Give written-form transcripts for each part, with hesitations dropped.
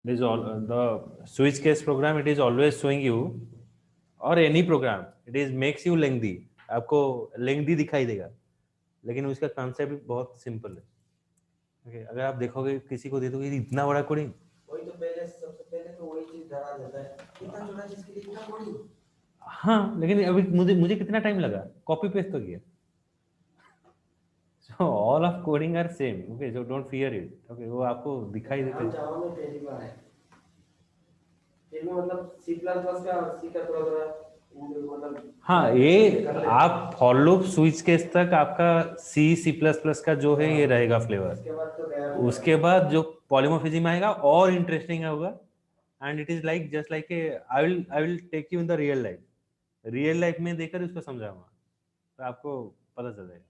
It is all the switch case program. It is always showing you, और any program it is makes you lengthy. आपको lengthy दिखाई देगा, लेकिन उसका concept बहुत simple है. Okay, अगर आप देखोगे किसी को दे दोगे इतना बड़ा कोडिंग, वही तो पहले सबसे पहले तो वही चीज डरा देता है, इतना छोटा चीज के लिए इतना कोडिंग. हाँ, लेकिन अभी मुझे मुझे कितना टाइम लगा, कॉपी पेस्ट तो किया. So all of coding are same. Okay, so don't fear it. Okay, वो आपको दिखाई देता हम है. जावा में पहली बार है, फिर भी मतलब सी प्लस प्लस का और सी का थोड़ा थोड़ा मतलब. हाँ, ये आप फॉर लूप स्विच केस तक आपका सी सी प्लस प्लस का जो है ये रहेगा फ्लेवर. उसके बाद तो गया. उसके बाद जो पॉलीमॉर्फिज्म आएगा और इंटरेस्टिंग होगा. And it is like just like a I will take you in the real life में देकर उसको समझाऊंगा, तो आपको पता चल जाएगा.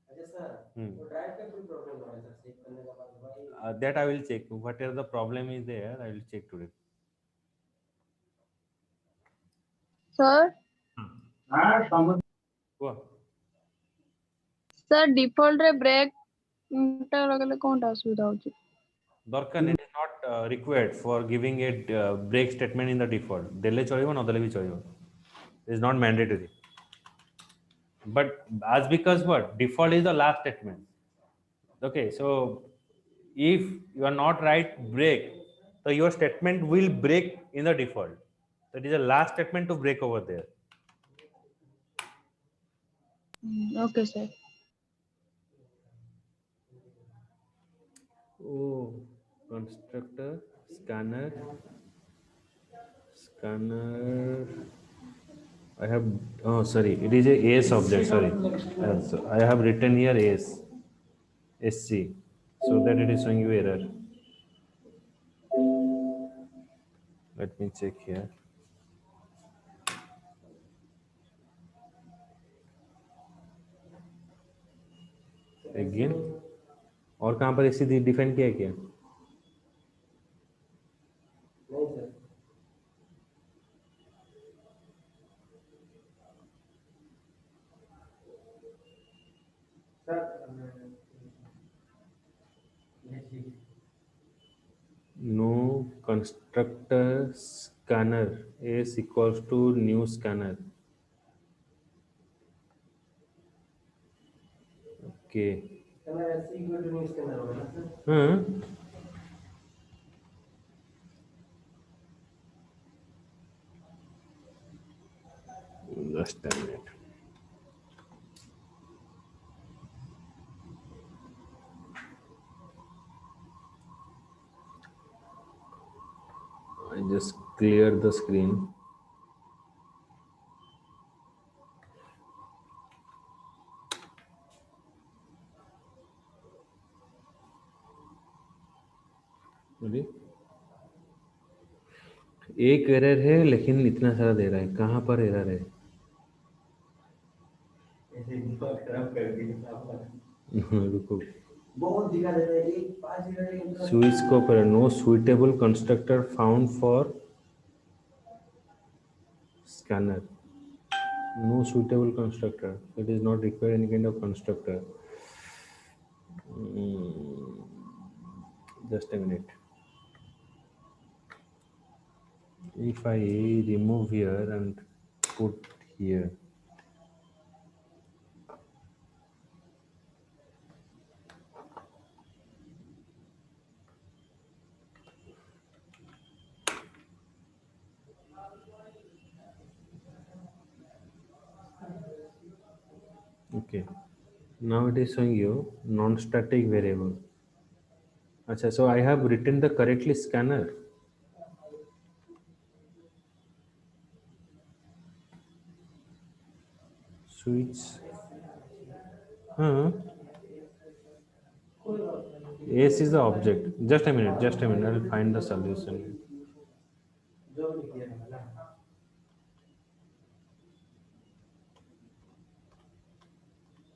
अच्छा सर, वो ड्राइव का कोई प्रॉब्लम हो रहा है सर सेव करने के बाद भाई. That I will check whatever the problem is there, I will check today. Sir sir default रे ब्रेक टा लगले कोनटा असुविधा होची? दरकार नहीं, it is not required for giving a break statement in the default. देले चलिबो न देले भी चलिबो, it is not mandatory. But as because what default is the last statement. Okay, so if you are not right break, so your statement will break in the default. That is the last statement to break over there. Okay sir. Oh, constructor scanner. I have, oh sorry, it is a AS object, sorry. So I have written here AS SC, so that it is showing you error. Let me check here. Again, और कहाँ पर SC define किया है क्या? नहीं sir. Sir No constructor scanner is equals to new scanner. Okay. Sir ऐसे ही कोई use करना होगा ना सर. हाँ. Just a minute. I just clear the screen. बोलिए. एक एरर है लेकिन इतना सारा दे रहा है, कहाँ पर एरर है? ऐसे दिमाग खराब कर दिया. रुको. बहुत दिखा देता है, एक 5 मिनट. स्विच को पर no suitable constructor found for scanner. No suitable constructor. It is not require any kind of constructor. Just a minute. If I remove here and put here, okay, now it is showing you non-static variable. Achha, so I have written the correctly scanner. Switch. S is the object. Just a minute. I will find the solution. जो भी किया है ना.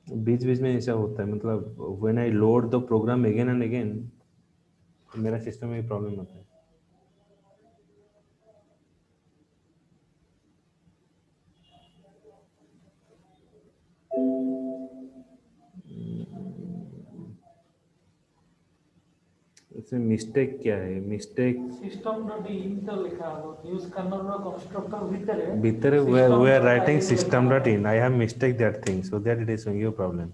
बीच बीच में ऐसा होता है, मतलब when I load the program again and again, मेरा सिस्टम में प्रॉब्लम होता है. इसमें मिस्टेक क्या है? मिस्टेक सिस्टम डॉट इन तो लिखा हो यूज करना कंस्ट्रक्टर भीतर है भीतर we are writing system dot in. I have mistake that thing so that it is showing you problem.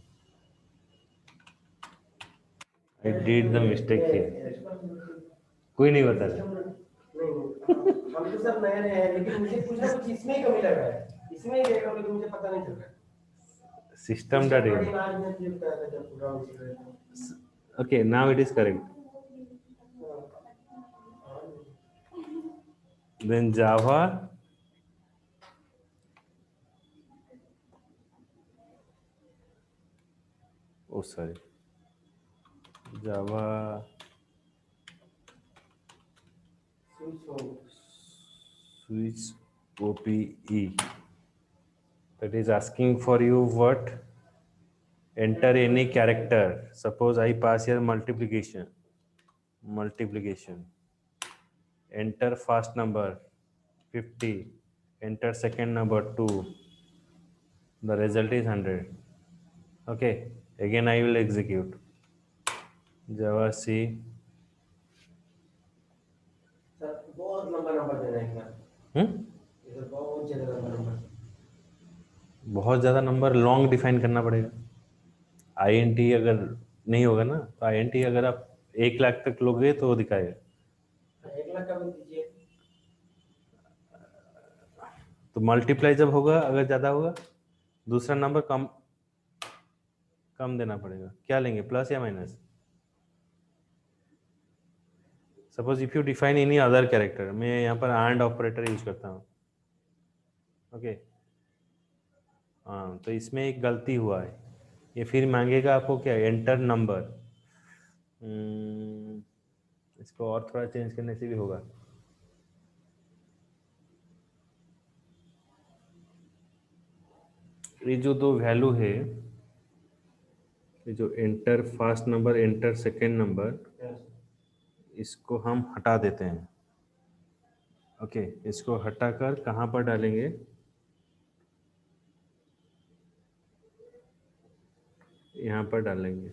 I did the mistake here. कोई नहीं बता रहा. नहीं हम तो सब नए नए हैं लेकिन मुझे कुछ ना कुछ इसमें ही कमी लग रहा है इसमें ही देखा लेकिन मुझे पता नहीं चल रहा है System dot in. आज मैं क्लिक कर रहा था पूरा उसी Okay, now it is correct. Then Java. Oh, sorry. Java switch OPE. That is asking for you what? Enter any character. Suppose I pass here multiplication. Enter first number 50. Enter second number 2. The result is 100. Okay. Again I will execute. Java C. Sir बहुत लंबा number देना है इधर बहुत ज्यादा लंबा number बहुत ज़्यादा नंबर लॉन्ग डिफाइन करना पड़ेगा. INT अगर नहीं होगा ना तो INT अगर आप 1 लाख तक लोगे तो वो दिखाएगा. 1 लाख का भी दीजिए तो मल्टीप्लाई जब होगा अगर ज़्यादा होगा दूसरा नंबर कम देना पड़ेगा. क्या लेंगे प्लस या minus? Suppose if you define any other character मैं यहाँ पर एंड ऑपरेटर यूज करता हूँ. ओके हाँ तो इसमें एक गलती हुआ है. ये फिर मांगेगा आपको क्या एंटर नंबर. इसको और थोड़ा चेंज करने से भी होगा. ये जो दो वैल्यू है ये जो enter first number enter second number इसको हम हटा देते हैं. ओके इसको हटाकर कहाँ पर डालेंगे? यहाँ पर डालेंगे.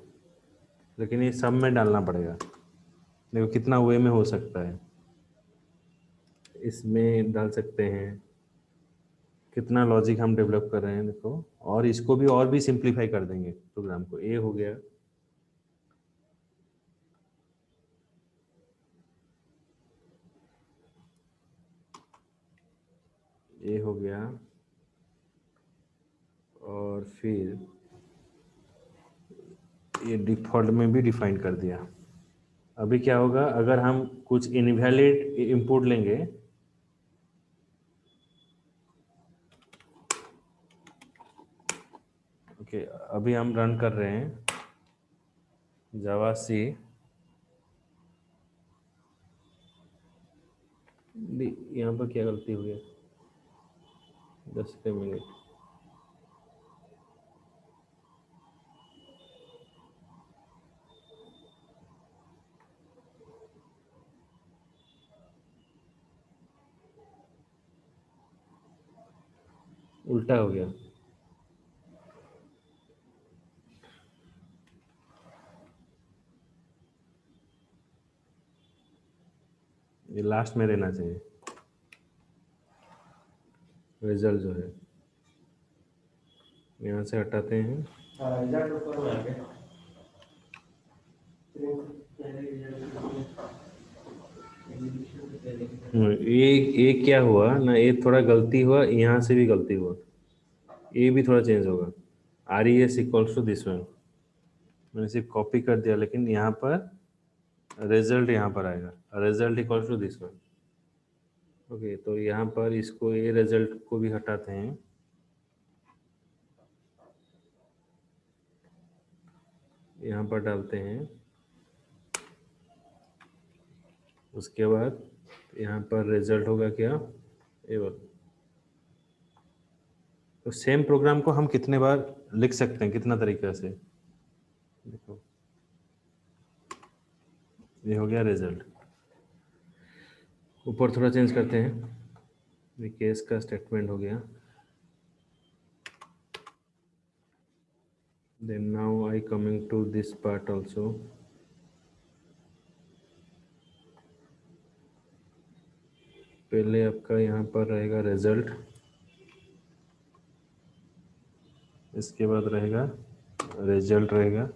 लेकिन ये सब में डालना पड़ेगा. देखो कितना वे में हो सकता है. इसमें डाल सकते हैं. कितना लॉजिक हम डेवलप कर रहे हैं देखो. और इसको भी और भी सिंप्लीफाई कर देंगे प्रोग्राम को. ये हो गया. ये हो गया और फिर ये डिफॉल्ट में भी डिफाइन कर दिया. अभी क्या होगा अगर हम कुछ इनवैलिड इनपुट लेंगे ओके अभी हम रन कर रहे हैं जावा सी. यहाँ पर क्या गलती हुई है? 10 मिनट. उल्टा हो गया. ये लास्ट में रहना चाहिए. रिजल्ट जो है यहाँ से हटाते हैं. रिजल्ट ऊपर में आ गया ये क्या हुआ ना ये थोड़ा गलती हुआ. यहाँ से भी गलती हुआ. ये भी थोड़ा चेंज होगा. RES equals to this one. मैंने सिर्फ कॉपी कर दिया लेकिन यहाँ पर रिजल्ट यहाँ पर आएगा. Result equals to this one. Okay तो यहाँ पर इसको ये रिजल्ट को भी हटाते हैं. यहाँ पर डालते हैं. उसके बाद यहाँ पर रिजल्ट होगा क्या ये बात. तो सेम प्रोग्राम को हम कितने बार लिख सकते हैं कितना तरीका से देखो. ये हो गया रिजल्ट. ऊपर थोड़ा चेंज करते हैं. ये केस का स्टेटमेंट हो गया. Then now I coming to this part also. पहले आपका यहाँ पर रहेगा रिजल्ट, इसके बाद रहेगा रिजल्ट रहेगा,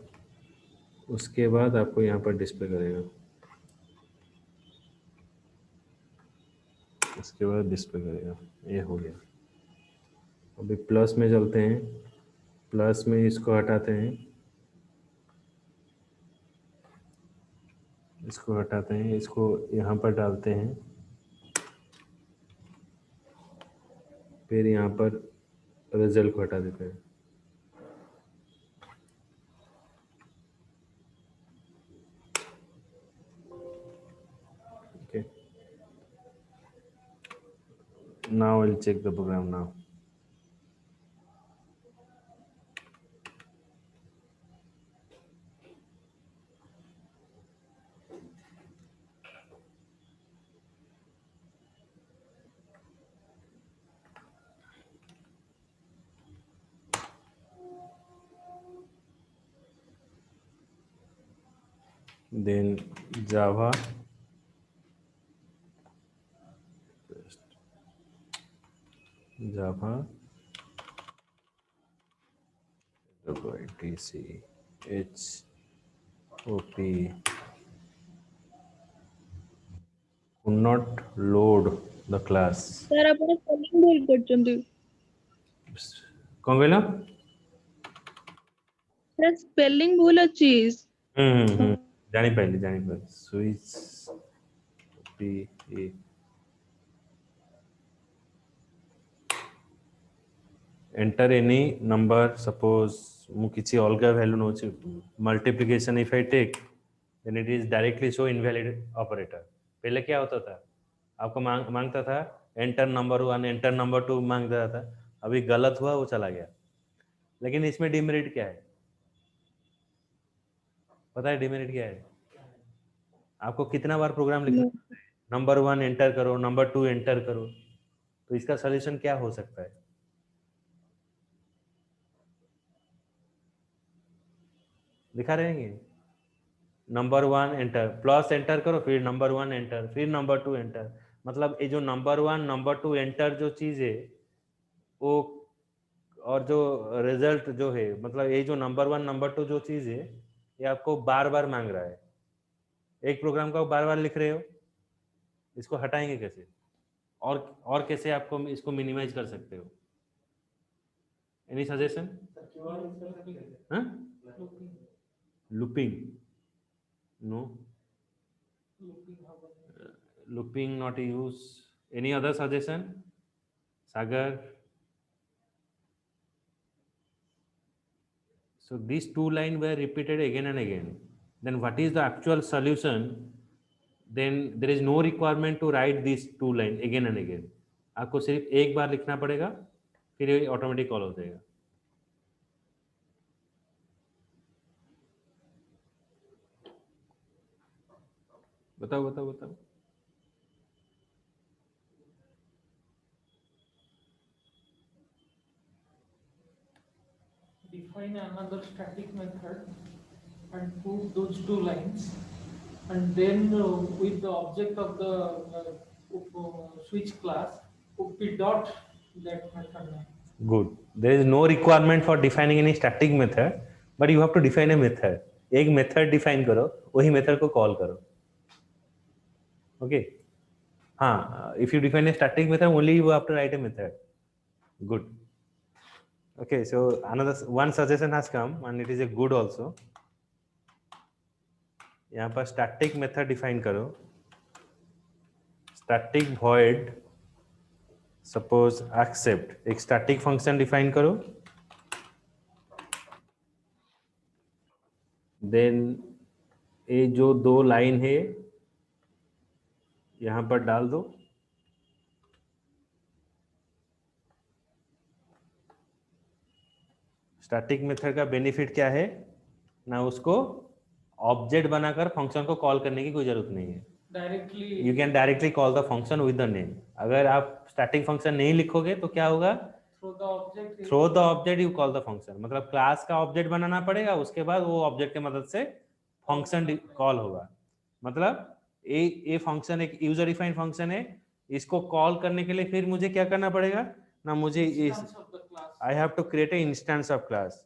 उसके बाद आपको यहाँ पर डिस्प्ले करेगा, उसके बाद डिस्प्ले करेगा। ये हो गया। अभी प्लस में चलते हैं, प्लस में इसको हटाते हैं, इसको हटाते हैं, इसको यहाँ पर डालते हैं, फिर यहाँ पर रिजल्ट को हटा देते हैं। Okay. Now I'll check the program now. Then Java, WITC HOP could not load the class. Sir आपण स्पेलिंग भूल करचंदी। कौन कहला? सर स्पेलिंग भूल अछि। जानी पहले switch P A enter any number, suppose मु किसी अलगा वैल्यू नोची multiplication if I take then it is directly show invalid operator. पहले क्या होता था, आपको मांगता था एंटर नंबर 1 एंटर नंबर 2 मांगता था, अभी गलत हुआ वो चला गया। लेकिन इसमें डिमेरिट क्या है पता है? डिमेरिट क्या है? आपको कितना बार प्रोग्राम लिखना है, नंबर 1 एंटर करो, नंबर 2 एंटर करो, तो इसका सॉल्यूशन क्या हो सकता है? दिखा रहेंगे, नंबर 1 एंटर, प्लस एंटर करो, फिर नंबर 1 एंटर, फिर नंबर 2 एंटर। मतलब ये जो नंबर 1 नंबर 2 एंटर जो चीज है वो, और जो रिजल्ट जो है, मतलब ये जो नंबर 1 नंबर 2 जो चीज है ये आपको बार बार मांग रहा है। एक प्रोग्राम का बार बार लिख रहे हो, इसको हटाएंगे कैसे? और कैसे आपको इसको मिनिमाइज कर सकते हो? Any suggestion? Looping? No, looping not use. Any other suggestion? Sagar? So these two lines were repeated again and again. Then what is the actual solution? Then there is no requirement to write these two lines again and again. आपको सिर्फ एक बार लिखना पड़ेगा, फिर ये automatic call हो जाएगा। बताओ। Define another static method and put those two lines, and then with the object of the switch class, up dot that method name. Good. There is no requirement for defining any static method, but you have to define a method. एक method define करो, वही method को call करो। Okay हाँ, if you define a static method only you have to write a method. Good. Okay, so another one suggestion has come and it is a good also. यहाँ पर static method define करो, static void suppose accept, एक static function define करो, then ये जो दो line है यहाँ पर डाल दो, स्टैटिक मेथड का बेनिफिट क्या है ना, उसको ऑब्जेक्ट बनाकर फंक्शन को कॉल करने की कोई जरूरत नहीं है। Directly you can directly call the function with the name. अगर आप स्टैटिक फंक्शन नहीं लिखोगे तो क्या होगा, through the object you call the function, मतलब क्लास का ऑब्जेक्ट बनाना पड़ेगा, उसके बाद वो ऑब्जेक्ट की मदद से फंक्शन कॉल होगा। मतलब ये फंक्शन एक यूजर डिफाइंड फंक्शन है इसको कॉल करने के लिए फिर मुझे क्या करना पड़ेगा ना, मुझे इस Instance of the class. I have to create a instance of class.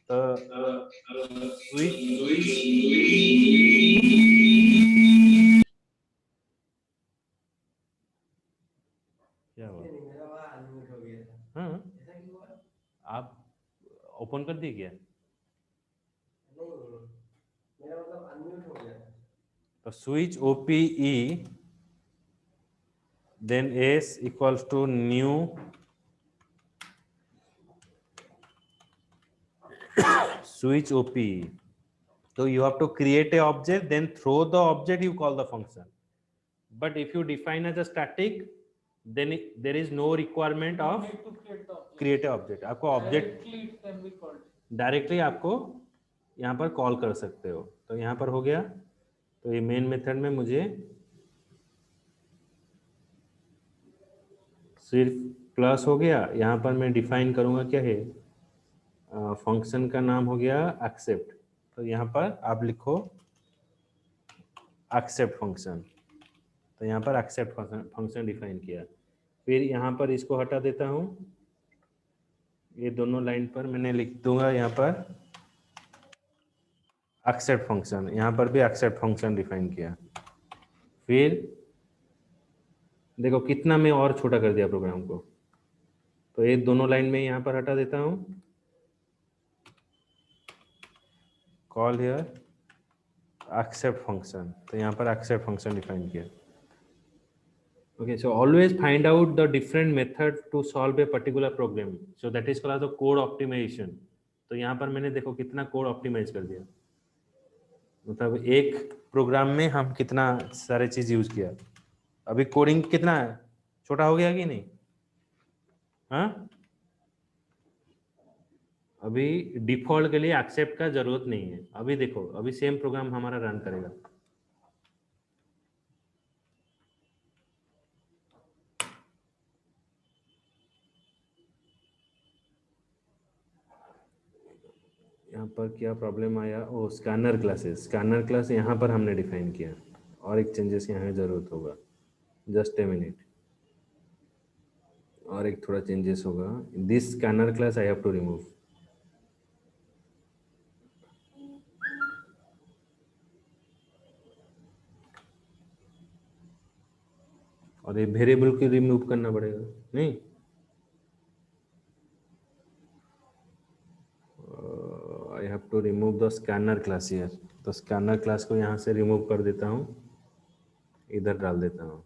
तो स्विच क्या हुआ? नहीं, मेरा वहाँ अनम्यूट हो गया था। हाँ, ऐसा क्यों हुआ? आप ओपन कर दिए क्या? नहीं, मेरा मतलब अनम्यूट हो गया था। तो switch OPE then S equals to new switch OPE. So you have to create a object, then throw the object, you call the function. But if you define as a static, then there is no requirement You of need to create the object. create a object. आपको object Directly it can be called. Directly आपको यहाँ पर call कर सकते हो। तो यहाँ पर हो गया। तो ये मेन मेथड में मुझे सिर्फ प्लस हो गया। यहाँ पर मैं डिफाइन करूँगा क्या है, फंक्शन का नाम हो गया एक्सेप्ट। तो यहाँ पर आप लिखो एक्सेप्ट फंक्शन। तो यहाँ पर एक्सेप्ट फंक्शन डिफाइन किया। फिर यहाँ पर इसको हटा देता हूँ, ये दोनों लाइन पर मैंने लिख दूंगा यहाँ पर एक्सेप्ट फंक्शन। यहाँ पर भी एक्सेप्ट फंक्शन डिफाइन किया। फिर देखो कितना मैं और छोटा कर दिया प्रोग्राम को। तो ये दोनों लाइन में यहाँ पर हटा देता हूँ, कॉल हियर एक्सेप्ट फंक्शन। तो यहाँ पर एक्सेप्ट फंक्शन डिफाइन किया। Okay, so always find out the different method to solve a particular problem. So that is called the code optimization. तो यहाँ पर मैंने देखो कितना कोड ऑप्टिमाइज कर दिया, मतलब एक प्रोग्राम में हम कितना सारे चीज यूज किया। अभी कोडिंग कितना छोटा हो गया कि नहीं? हाँ, अभी डिफॉल्ट के लिए एक्सेप्ट का जरूरत नहीं है। अभी देखो, अभी सेम प्रोग्राम हमारा रन करेगा। यहाँ पर क्या प्रॉब्लम आया? ओ स्कैनर क्लासेस, स्कैनर क्लास यहाँ पर हमने डिफाइन किया और एक चेंजेस यहाँ जरूरत होगा। जस्ट ए मिनट, और एक थोड़ा चेंजेस होगा। This scanner class I have to remove. और ये वेरिएबल को रिमूव करना पड़ेगा नहीं? I have to remove the scanner class here. तो स्कैनर क्लास को यहाँ से रिमूव कर देता हूँ, इधर डाल देता हूँ।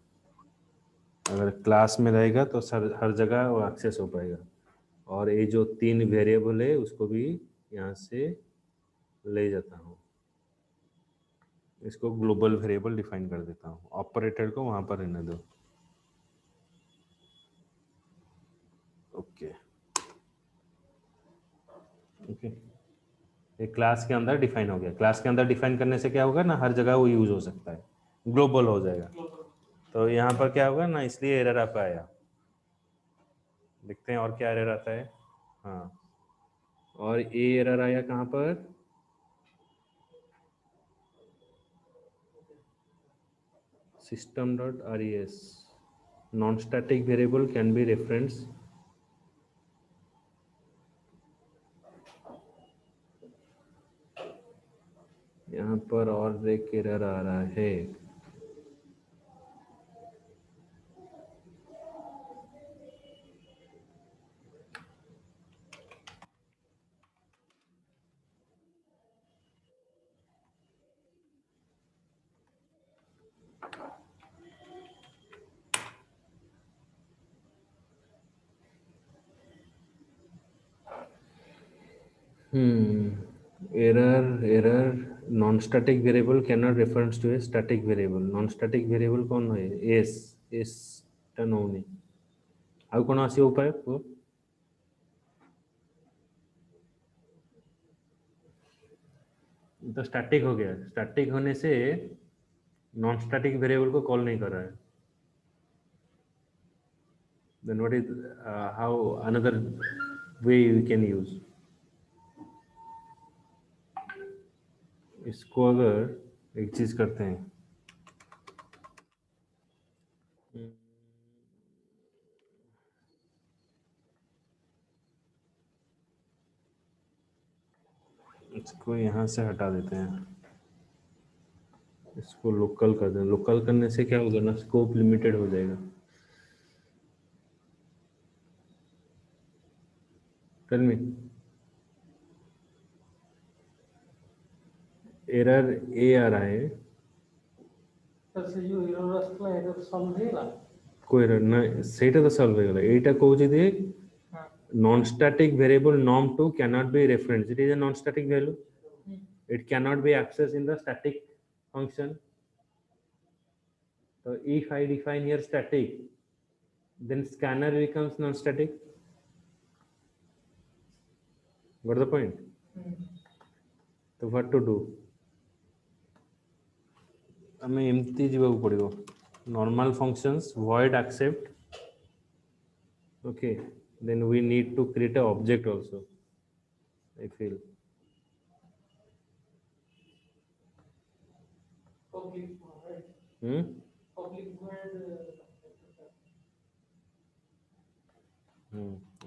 अगर क्लास में रहेगा तो हर जगह वो एक्सेस हो पाएगा। और ये जो 3 वेरिएबल है उसको भी यहाँ से ले जाता हूँ, इसको ग्लोबल वेरिएबल डिफाइन कर देता हूँ। ऑपरेटर को वहाँ पर रहने दो। ओके ओके, ये क्लास के अंदर डिफाइन हो गया। क्लास के अंदर डिफाइन करने से क्या होगा ना, हर जगह वो यूज हो सकता है, ग्लोबल हो जाएगा। तो यहाँ पर क्या होगा ना, इसलिए एरर आपका आया। देखते हैं और क्या एरर आता है। हाँ, और ये एरर आया कहाँ पर? system.res non-static variable can be referenced यहाँ पर और एक एरर आ रहा है। error non-static variable cannot reference to a static variable। non-static variable कौन है? s टा नौनी ଆଉ କଣ ଆସିବ ଉପାୟ କୁହ? तो स्टैटिक हो गया। स्टैटिक होने से नॉन स्टैटिक वेरिएबल को कॉल नहीं कर रहा है। then what is how another way we can use? इसको अगर एक चीज करते हैं, इसको यहाँ से हटा देते हैं, इसको लोकल कर दें। लोकल करने से क्या होगा ना, स्कोप लिमिटेड हो जाएगा। टेल मी, एरर ए आ रहा है, ସେ ଯୋଉ error ଆସିଥିଲା error solve ହେଇଗଲା? कोई एरर ना, ସେଇଟା ତ ସଲ୍ଭ ହେଇଗଲା। ଏଇଟା କହୁଛି ଯେ ହଁ। non static variable norm2 cannot be referenced, it is a non static value, it cannot be accessed in the static function. So if I define here static, then scanner becomes non static. Got the point? So what to do? हमें एमती जीवाक पड़ो, normal functions void accept, okay, then we need to create a object also, I feel. Public void. Public void.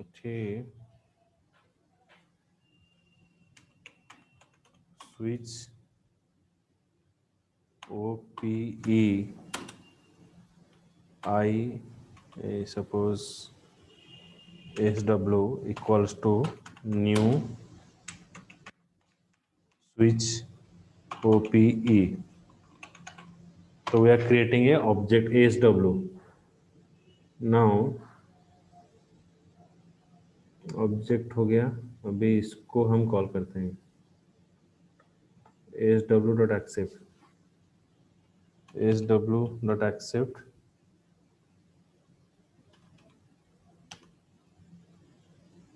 Okay, switch OPE I suppose SW equals to new switch OPE. So we are creating a object SW. Now object हो गया, अभी इसको हम call करते हैं sw.accept, sw.accept,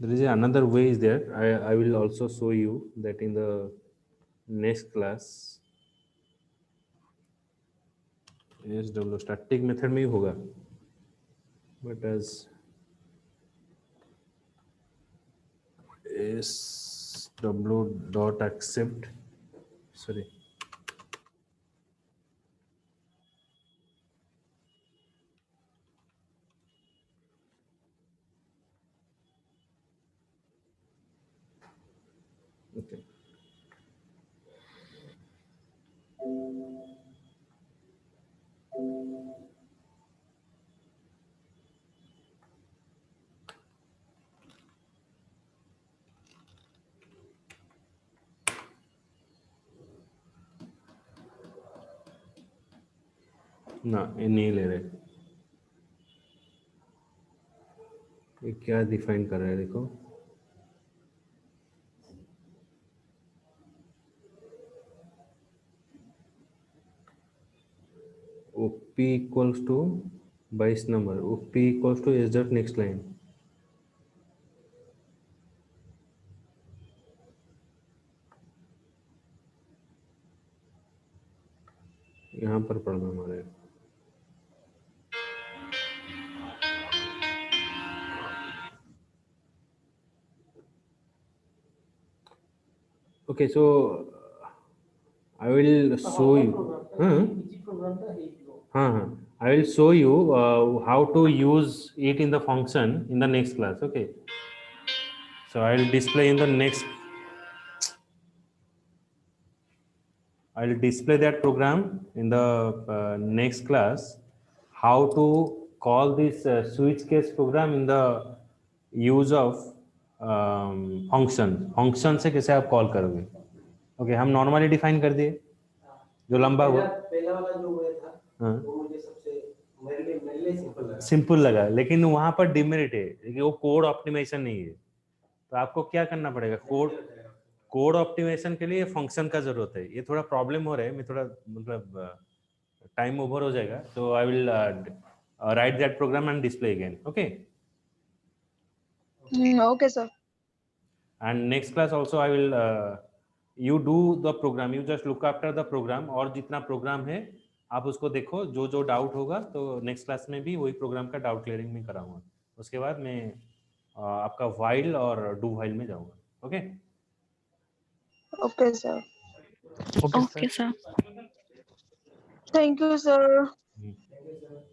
there is another way is there, I will also show you that in the next class. sw static method में ही होगा, but as sw.accept, sorry, okay, ना ये नहीं ले रहे, ये क्या डिफाइन कर रहा है देखो, OP equals to 22 number, OP equals to s dot next line, यहाँ पर पढ़ना हमारे। Okay, so I will show you. I will show you how to use it in the function in the next class. Okay. So I will display in the next. I will display that program in the next class. How to call this switch case program in the use of function. Function से कैसे आप call करोगे? Okay, हम normally define कर दिए जो लंबा हुआ। पहला वाला जो हुआ था, हाँ, वो मुझे सबसे मेरे लिए सिंपल लगा, लेकिन वहां पर डिमेरिट है कि वो कोड ऑप्टिमाइजेशन नहीं है। तो आपको क्या करना पड़ेगा, कोड ऑप्टिमाइजेशन के लिए फंक्शन का जरूरत है। ये थोड़ा प्रॉब्लम हो रहा है, मैं थोड़ा मतलब टाइम ओवर हो जाएगा, तो I will write that program and display again, okay. Okay, sir. And next class also I will you do the program, you just look after the program, और जितना प्रोग्राम है आप उसको देखो, जो जो डाउट होगा तो नेक्स्ट क्लास में भी वही प्रोग्राम का डाउट क्लियरिंग में कराऊंगा। उसके बाद मैं आपका व्हाइल और डू व्हाइल में जाऊंगा, okay. Okay, sir. Okay, sir. Thank you, sir. Thank you, sir.